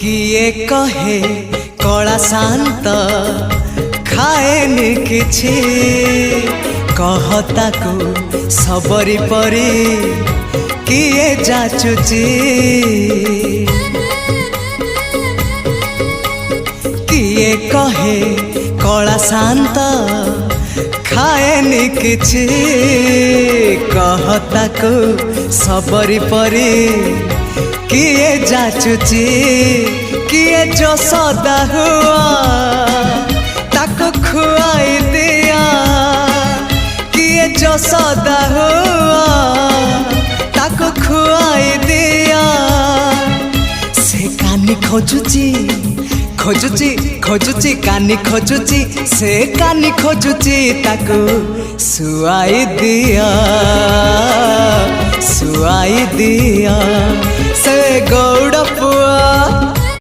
किए कहे कला शांत खाएनि किछि कहता को सबरी परी किए जाचुची किए कहे कला शांत खाएनि किछि कहता को सबरी परी किए जाचुची किए जो सदा हुआ ताको खुआई दिया किए जो सदा हुआ ताको खुआई दिया से कानी खोजुची खोजुची खोजुची कानी खोजुची से कानी खोजुची ताको सुआई दिया सुआई दिया से गौड़ पुआ।